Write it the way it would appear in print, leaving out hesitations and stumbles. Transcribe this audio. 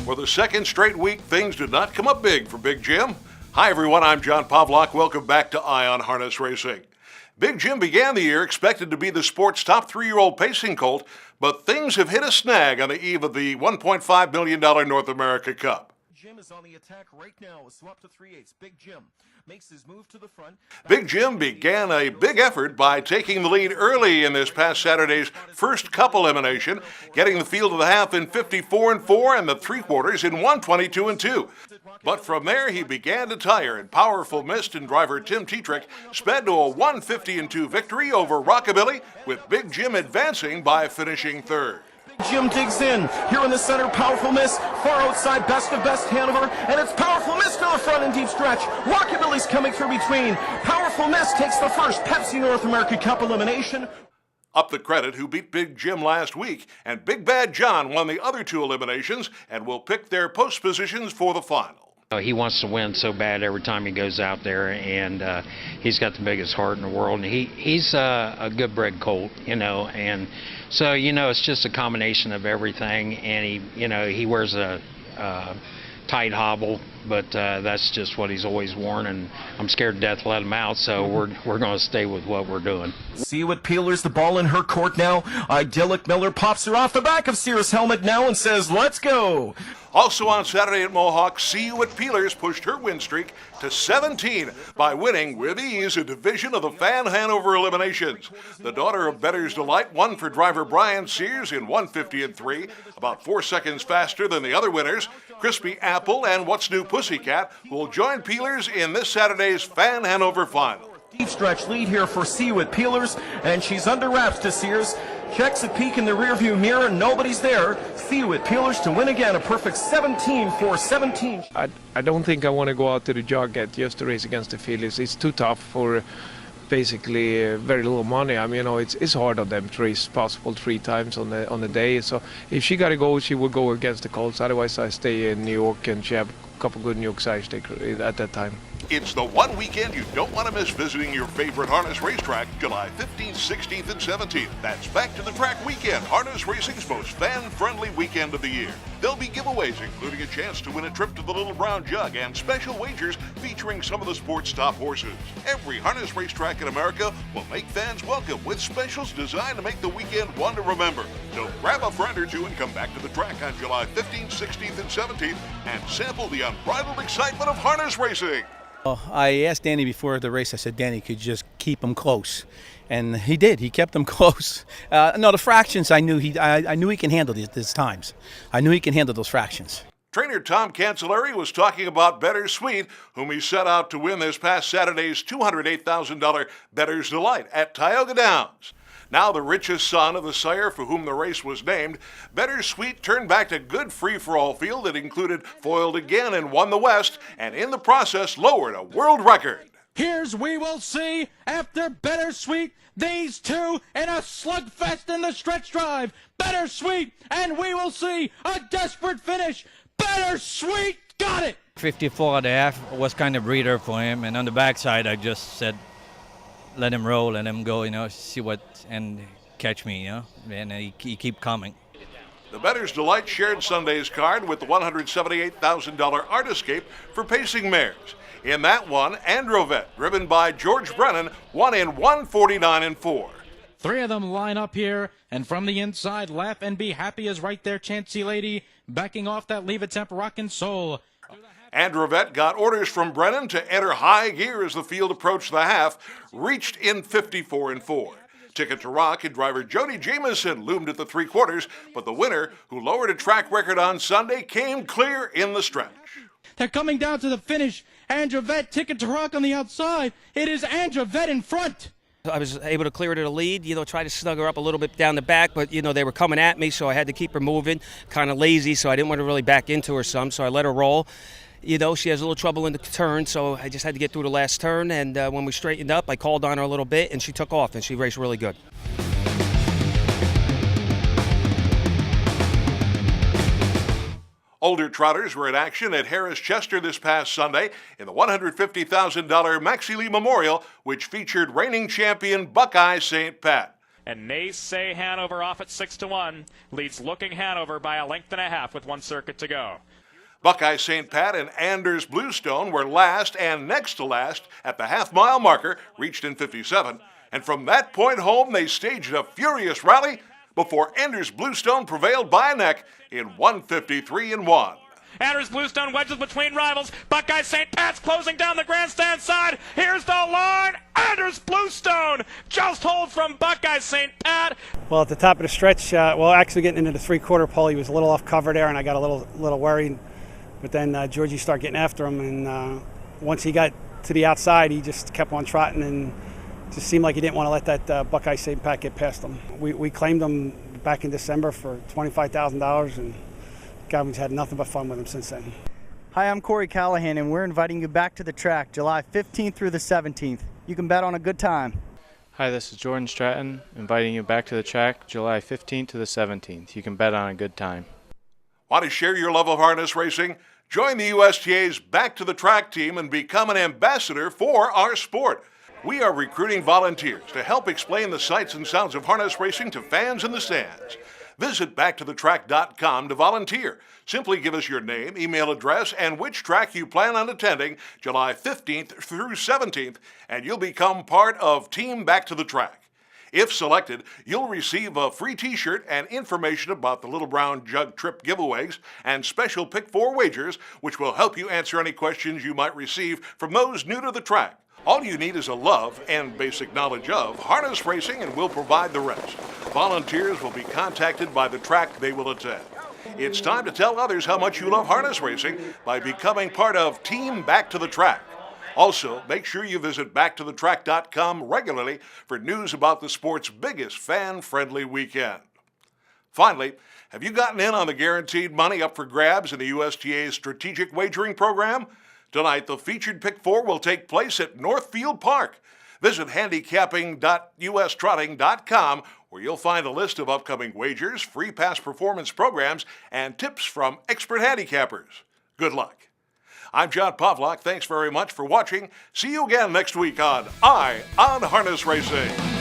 For the second straight week, things did not come up big for Big Jim. Hi everyone, I'm John Pavlak. Welcome back to Ion Harness Racing. Big Jim began the year expected to be the sport's top 3-year-old pacing colt, but things have hit a snag on the eve of the $1.5 million North America Cup. Jim is on the attack right now. A swap to 3/8. Big Jim makes his move to the front. Big Jim began a big effort by taking the lead early in this past Saturday's first cup elimination, getting the field of the half in 54-4 and the three-quarters in 122-2. But from there, he began to tire, and Powerful Mist and driver Tim Tetrick sped to a 150-2 victory over Rockabilly, with Big Jim advancing by finishing third. Jim digs in. Here in the center, Powerful Miss. Far outside, Best of Best Hanover. And it's Powerful Miss to the front in deep stretch. Rockabilly's coming through between. Powerful Miss takes the first Pepsi North America Cup elimination. Up the Credit, who beat Big Jim last week, and Big Bad John won the other two eliminations and will pick their post positions for the final. He wants to win so bad every time he goes out there, and he's got the biggest heart in the world. And he's a good bred colt, and so it's just a combination of everything. And he wears a tight hobble, but that's just what he's always worn. And I'm scared to death to let him out, so we're going to stay with what we're doing. See what Peeler's the ball in her court now. Idyllic Miller pops her off the back of Sears' helmet now and says, "Let's go." Also on Saturday at Mohawk, See You at Peelers pushed her win streak to 17 by winning with ease a division of the Fan Hanover Eliminations. The daughter of Bettor's Delight won for driver Brian Sears in 150-3, about 4 seconds faster than the other winners. Crispy Apple and What's New Pussycat will join Peelers in this Saturday's Fan Hanover final. Deep stretch lead here for See You at Peelers, and she's under wraps to Sears. Checks a peek in the rearview mirror, nobody's there. See You at Peelers to win again, a perfect 17-4-17. I don't think I want to go out to the jog at just to race against the fillies. It's too tough for basically very little money. I mean, it's hard on them to race possible 3 times on the day. So if she got to go, she would go against the colts. Otherwise, I stay in New York, and she have a couple good New York sides at that time. It's the one weekend you don't want to miss visiting your favorite harness racetrack, July 15th, 16th, and 17th. That's Back to the Track weekend, harness racing's most fan-friendly weekend of the year. There'll be giveaways, including a chance to win a trip to the Little Brown Jug and special wagers featuring some of the sport's top horses. Every harness racetrack in America will make fans welcome with specials designed to make the weekend one to remember. So grab a friend or two and come back to the track on July 15th, 16th, and 17th and sample the unbridled excitement of harness racing. I asked Danny before the race, I said, Danny, could you just keep them close? And he did. He kept them close. No, the fractions, I knew he can handle these times. I knew he can handle those fractions. Trainer Tom Cancelleri was talking about Bettor Sweet, whom he set out to win this past Saturday's $208,000 Bettor's Delight at Tioga Downs. Now the richest son of the sire for whom the race was named, Bettor Sweet turned back to good free-for-all field that included foiled again and won the West, and in the process lowered a world record. Here's We Will See after Bettor Sweet, these two in a slugfest in the stretch drive. Bettor Sweet and We Will See, a desperate finish. Bettor Sweet got it. 54.5 was kind of breather for him, and on the backside I just said, let him roll, let him go, see what, and catch me, and he keep coming. The Bettor's Delight shared Sunday's card with the $178,000 Artiscape for pacing mares. In that one, Androvet, driven by George Brennan, won in 149-4. 3 of them line up here, and from the inside, Laugh and Be Happy is right there, Chancy Lady, backing off that Leave It Temp Rockin' Soul. Androvet got orders from Brennan to enter high gear as the field approached the half, reached in 54-4. Ticket to Rock and driver Jody Jamieson loomed at the three-quarters, but the winner, who lowered a track record on Sunday, came clear in the stretch. They're coming down to the finish. Androvet, Ticket to Rock on the outside. It is Androvet in front. I was able to clear her to the lead, try to snug her up a little bit down the back, but, they were coming at me, so I had to keep her moving, kind of lazy, so I didn't want to really back into her some, so I let her roll. She has a little trouble in the turn, so I just had to get through the last turn, and when we straightened up, I called on her a little bit, and she took off, and she raced really good. Older trotters were in action at Harris Chester this past Sunday in the $150,000 Maxie Lee Memorial, which featured reigning champion Buckeye St. Pat. And they say Hanover off at 6-1, leads Looking Hanover by a length and a half with one circuit to go. Buckeye St. Pat and Anders Bluestone were last and next to last at the half-mile marker, reached in 57. And from that point home, they staged a furious rally before Anders Bluestone prevailed by a neck in 1:53.1. Anders Bluestone wedges between rivals. Buckeye St. Pat's closing down the grandstand side. Here's the line. Anders Bluestone just hold from Buckeye St. Pat. Well, at the top of the stretch, actually getting into the three-quarter pole, he was a little off cover there, and I got a little worried. But then Georgie started getting after him, and once he got to the outside, he just kept on trotting, and just seemed like he didn't want to let that Buckeye St. Pat get past him. We claimed him back in December for $25,000, and God, we've had nothing but fun with him since then. Hi, I'm Corey Callahan, and we're inviting you back to the track July 15th through the 17th. You can bet on a good time. Hi, this is Jordan Stratton, inviting you back to the track July 15th to the 17th. You can bet on a good time. Want to share your love of harness racing? Join the USTA's Back to the Track team and become an ambassador for our sport. We are recruiting volunteers to help explain the sights and sounds of harness racing to fans in the stands. Visit backtothetrack.com to volunteer. Simply give us your name, email address, and which track you plan on attending July 15th through 17th, and you'll become part of Team Back to the Track. If selected, you'll receive a free t-shirt and information about the Little Brown Jug Trip giveaways and special Pick 4 wagers, which will help you answer any questions you might receive from those new to the track. All you need is a love and basic knowledge of harness racing, and we'll provide the rest. Volunteers will be contacted by the track they will attend. It's time to tell others how much you love harness racing by becoming part of Team Back to the Track. Also, make sure you visit backtothetrack.com regularly for news about the sport's biggest fan-friendly weekend. Finally, have you gotten in on the guaranteed money up for grabs in the USTA's strategic wagering program? Tonight, the featured Pick 4 will take place at Northfield Park. Visit handicapping.ustrotting.com, where you'll find a list of upcoming wagers, free past performance programs, and tips from expert handicappers. Good luck. I'm John Pavlak. Thanks very much for watching. See you again next week on Eye on Harness Racing.